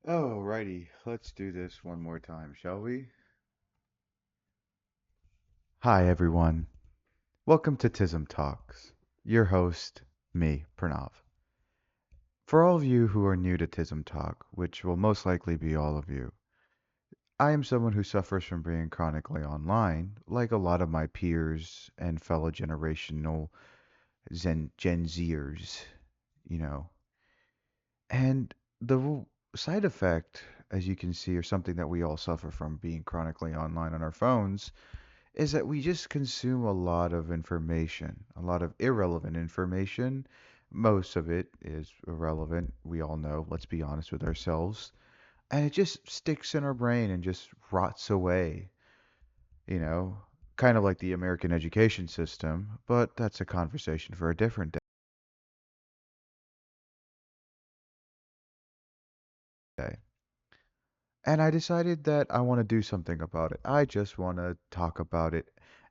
Alrighty, let's do this one more time, shall we? Hi, everyone. Welcome to Tism Talks. Your host, me, Pranav. For all of you who are new to Tism Talk, which will most likely be all of you, I am someone who suffers from being chronically online, like a lot of my peers and fellow generational Gen Zers, you know. And side effect, as you can see, or something that we all suffer from being chronically online on our phones is that we just consume a lot of information, a lot of irrelevant information. Most of it is irrelevant, we all know, let's be honest with ourselves. And it just sticks in our brain and just rots away, you know, kind of like the American education system, but that's a conversation for a different day. And I decided that I want to do something about it. I just want to talk about it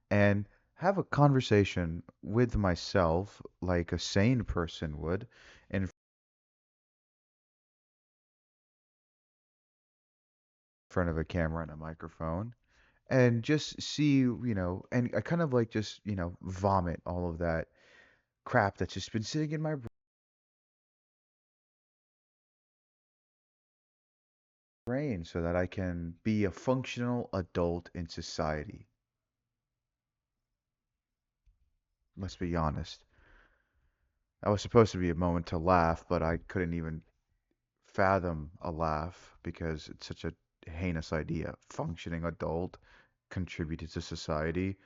and have a conversation with myself like a sane person would in front of a camera and a microphone and just see, and I kind of like just, vomit all of that crap that's just been sitting in my brain so that I can be a functional adult in society. Let's be honest. That was supposed to be a moment to laugh, but I couldn't even fathom a laugh because it's such a heinous idea. Functioning adult contributed to society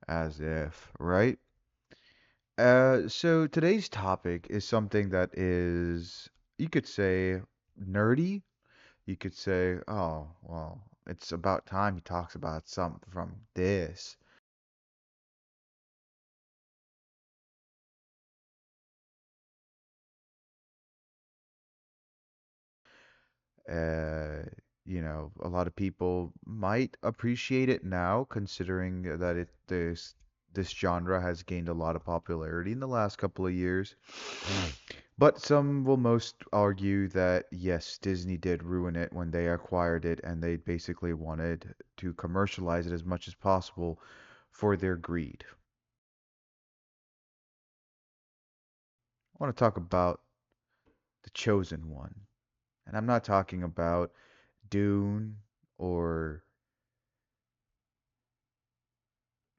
as if, right? So today's topic is something that is, you could say, nerdy. You could say, oh, well, it's about time he talks about something from this. Uh, a lot of people might appreciate it now, considering that this genre has gained a lot of popularity in the last couple of years. But some will most argue that yes, Disney did ruin it when they acquired it, and they basically wanted to commercialize it as much as possible for their greed. I want to talk about the chosen one, and I'm not talking about Dune or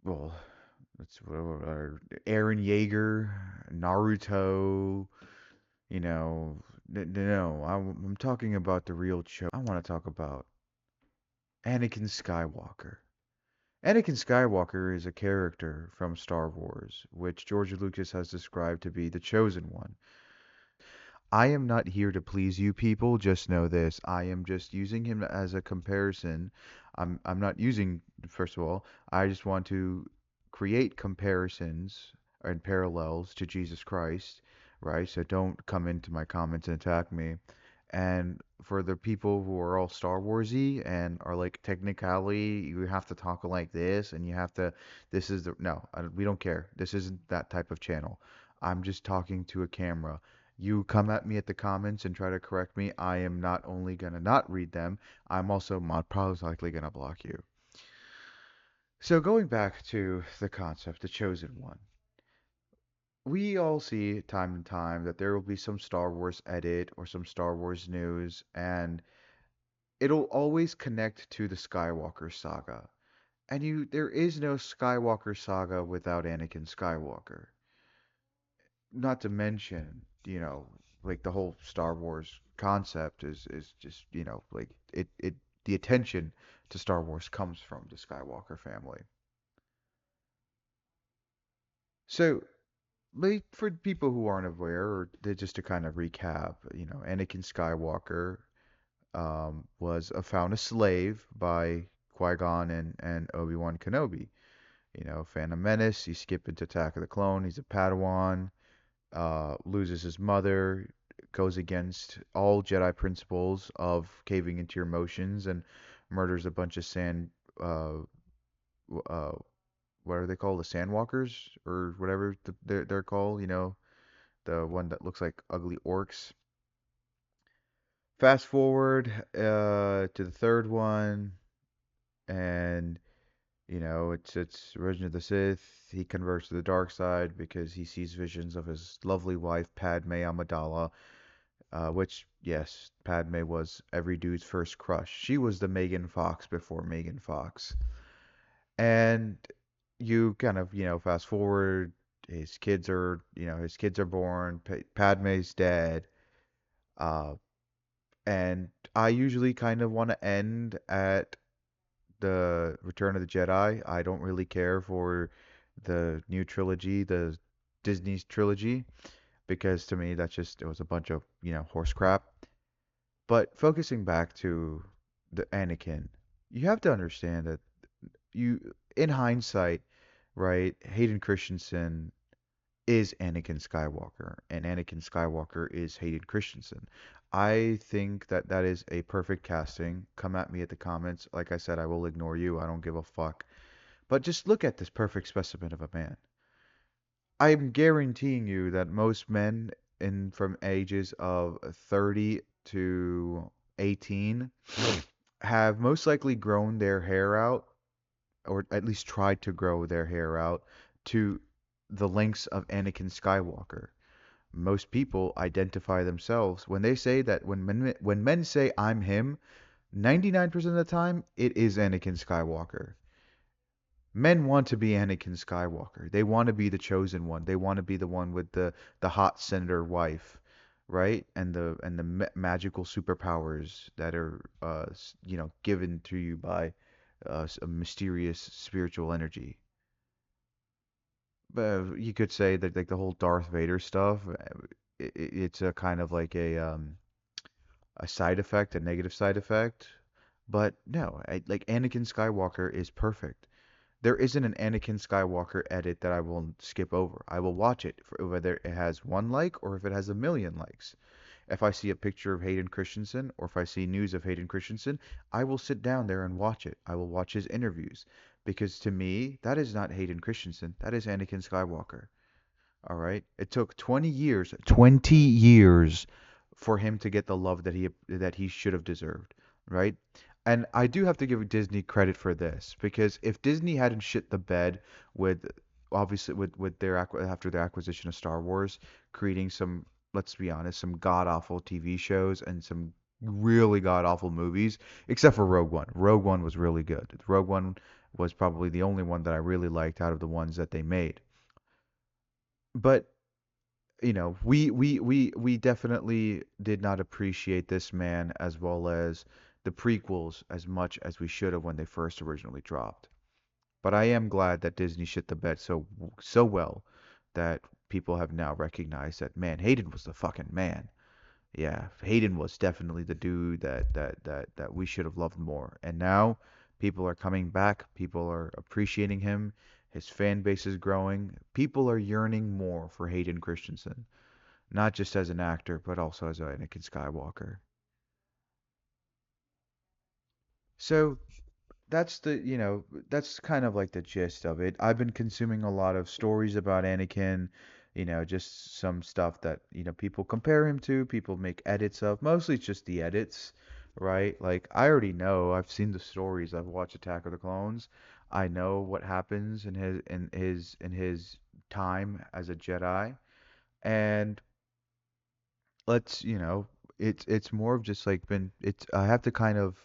well, that's what Aaron Yeager, Naruto, no, I'm talking about the real show. I want to talk about Anakin Skywalker. Anakin Skywalker is a character from Star Wars, which George Lucas has described to be the chosen one. I am not here to please you people, just know this. I am just using him as a comparison. I'm not using, first of all, I just want to create comparisons and parallels to Jesus Christ, right? So don't come into my comments and attack me. And for the people who are all Star Warsy and are like technically you have to talk like this and you have to this is the no, we don't care. This isn't that type of channel. I'm just talking to a camera. You come at me at the comments and try to correct me, I am not only gonna not read them, I'm also probably likely gonna block you. So going back to the concept, the chosen one. We all see time and time that there will be some Star Wars edit or some Star Wars news, and it'll always connect to the Skywalker saga. And there is no Skywalker saga without Anakin Skywalker. Not to mention, like the whole Star Wars concept is just, like the attention to Star Wars comes from the Skywalker family. So, like for people who aren't aware, or just to kind of recap, Anakin Skywalker was found a slave by Qui-Gon and Obi-Wan Kenobi. Phantom Menace, you skip into Attack of the Clone, he's a Padawan, loses his mother, goes against all Jedi principles of caving into your emotions, and murders a bunch of uh, uh, what are they called? The Sandwalkers or whatever called. The one that looks like ugly orcs. fast forward to the third one, and it's Revenge of the Sith. He converts to the dark side because he sees visions of his lovely wife Padme Amidala, which yes, Padme was every dude's first crush. She was the Megan Fox before Megan Fox. And you kind of, fast forward, his kids are born, Padme's dead, uh, and I usually kind of want to end at the Return of the Jedi. I don't really care for the new trilogy, the Disney's trilogy, because to me it was a bunch of, horse crap. But focusing back to the Anakin, you have to understand that in hindsight, right, Hayden Christensen is Anakin Skywalker, and Anakin Skywalker is Hayden Christensen. I think that that is a perfect casting. Come at me at the comments. Like I said, I will ignore you. I don't give a fuck. But just look at this perfect specimen of a man. I'm guaranteeing you that most men in from ages of 30 to 18 have most likely grown their hair out, or at least tried to grow their hair out to the lengths of Anakin Skywalker. Most people identify themselves when they say that when men say I'm him, 99% of the time it is Anakin Skywalker. Men want to be Anakin Skywalker. They want to be the chosen one. They want to be the one with the hot senator wife, right? And the magical superpowers that are given to you by a mysterious spiritual energy. But you could say that like the whole Darth Vader stuff, it's a kind of like a side effect, a negative side effect. But no, like Anakin Skywalker is perfect. There isn't an Anakin Skywalker edit that I will skip over. I will watch it for whether it has one like or if it has a million likes. If I see a picture of Hayden Christensen or if I see news of Hayden Christensen, I will sit down there and watch it. I will watch his interviews because to me, that is not Hayden Christensen. That is Anakin Skywalker. All right. It took 20 years for him to get the love that he should have deserved, right? And I do have to give Disney credit for this because if Disney hadn't shit the bed with obviously with after their acquisition of Star Wars, creating some, let's be honest, some god awful TV shows and some really god awful movies, except for Rogue One. Rogue One was really good. Rogue One was probably the only one that I really liked out of the ones that they made. But we definitely did not appreciate this man as well as the prequels as much as we should have when they first originally dropped. But I am glad that Disney shit the bed so well that people have now recognized that man, Hayden was the fucking man. Yeah, Hayden was definitely the dude that we should have loved more. And now people are coming back, people are appreciating him. His fan base is growing. People are yearning more for Hayden Christensen, not just as an actor, but also as Anakin Skywalker. So that's kind of like the gist of it. I've been consuming a lot of stories about Anakin, just some stuff that, people compare him to, people make edits of. Mostly it's just the edits, right? Like I already know, I've seen the stories, I've watched Attack of the Clones. I know what happens in his time as a Jedi. And it's more of just like been it's I have to kind of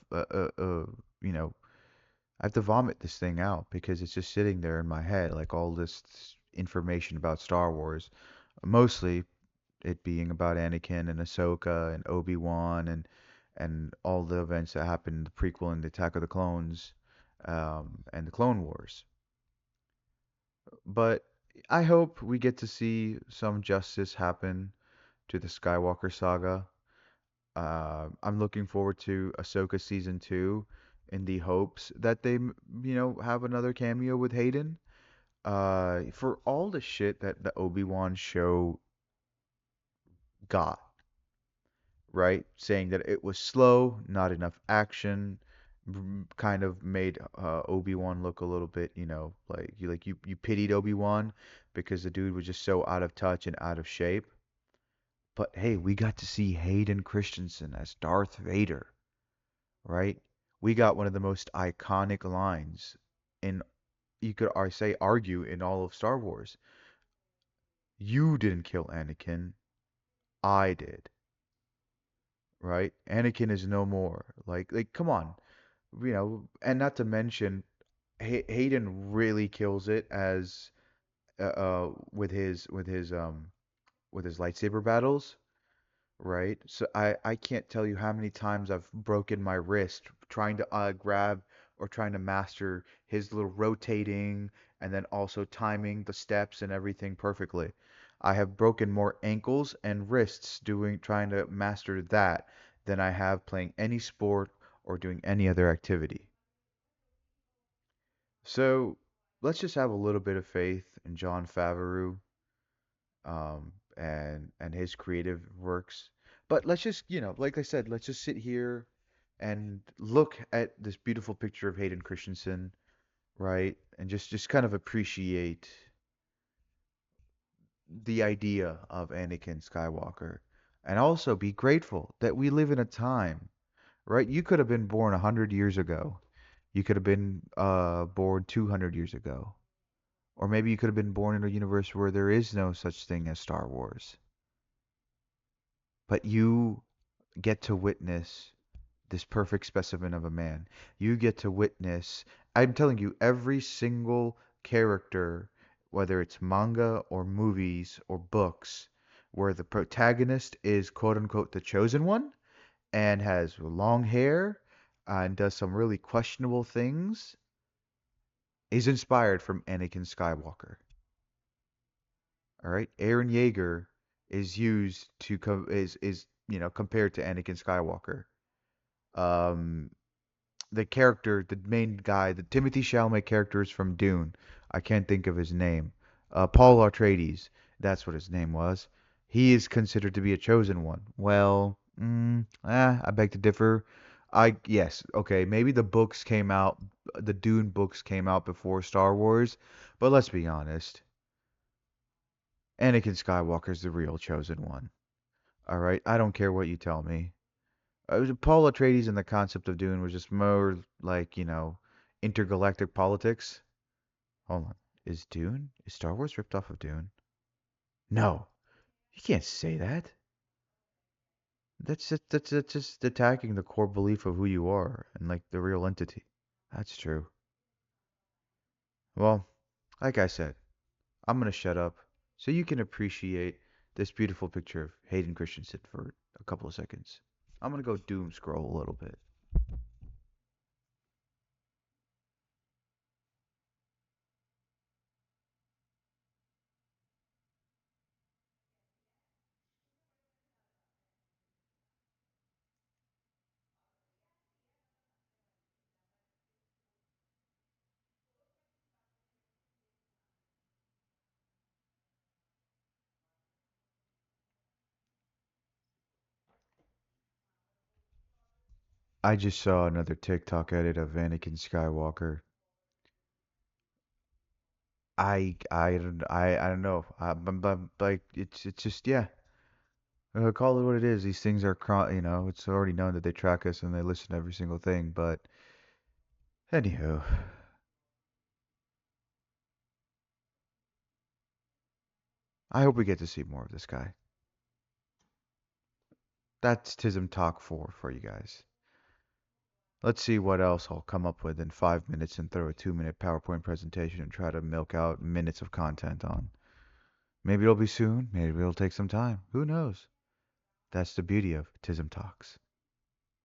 you know I have to vomit this thing out because it's just sitting there in my head like all this information about Star Wars, mostly it being about Anakin and Ahsoka and Obi-Wan and all the events that happened in the prequel and the Attack of the Clones, and the Clone Wars. But I hope we get to see some justice happen to the Skywalker saga. I'm looking forward to Ahsoka season two in the hopes that they, have another cameo with Hayden. For all the shit that the Obi-Wan show got, right? Saying that it was slow, not enough action, kind of made Obi-Wan look a little bit, like you pitied Obi-Wan because the dude was just so out of touch and out of shape. But hey, we got to see Hayden Christensen as Darth Vader, right? We got one of the most iconic lines in, you could I say argue, in all of Star Wars. You didn't kill Anakin, I did, right? Anakin is no more. Like come on, and not to mention Hayden really kills it as with his lightsaber battles, right? So I can't tell you how many times I've broken my wrist trying to grab or trying to master his little rotating and then also timing the steps and everything perfectly. I have broken more ankles and wrists doing trying to master that than I have playing any sport or doing any other activity. So let's just have a little bit of faith in John Favreau, and his creative works. But let's just, like I said, let's just sit here and look at this beautiful picture of Hayden Christensen, right? And just kind of appreciate the idea of Anakin Skywalker. And also be grateful that we live in a time, right? You could have been born 100 years ago. You could have been born 200 years ago. Or maybe you could have been born in a universe where there is no such thing as Star Wars. But you get to witness this perfect specimen of a man. You get to witness, I'm telling you, every single character, whether it's manga or movies or books, where the protagonist is quote unquote the chosen one and has long hair and does some really questionable things, is inspired from Anakin Skywalker. All right, Aaron Yeager is used to is compared to Anakin Skywalker. Um, the character, the main guy, the Timothy Chalamet character is from Dune. I can't think of his name. Paul Atreides, that's what his name was. He is considered to be a chosen one. Well, I beg to differ. Yes, okay, maybe the Dune books came out before Star Wars, but let's be honest. Anakin Skywalker's the real chosen one. All right, I don't care what you tell me. Paul Atreides and the concept of Dune was just more like, intergalactic politics. Hold on. Is Star Wars ripped off of Dune? No, you can't say that. That's just attacking the core belief of who you are and like the real entity. That's true. Well, like I said, I'm gonna shut up so you can appreciate this beautiful picture of Hayden Christensen for a couple of seconds. I'm gonna go doom scroll a little bit. I just saw another TikTok edit of Anakin Skywalker. I don't know. But like it's just yeah. Call it what it is. These things are it's already known that they track us and they listen to every single thing. But anywho, I hope we get to see more of this guy. That's Tism Talk 4 for you guys. Let's see what else I'll come up with in 5 minutes and throw a 2 minute PowerPoint presentation and try to milk out minutes of content on. Maybe it'll be soon. Maybe it'll take some time. Who knows? That's the beauty of Tism Talks.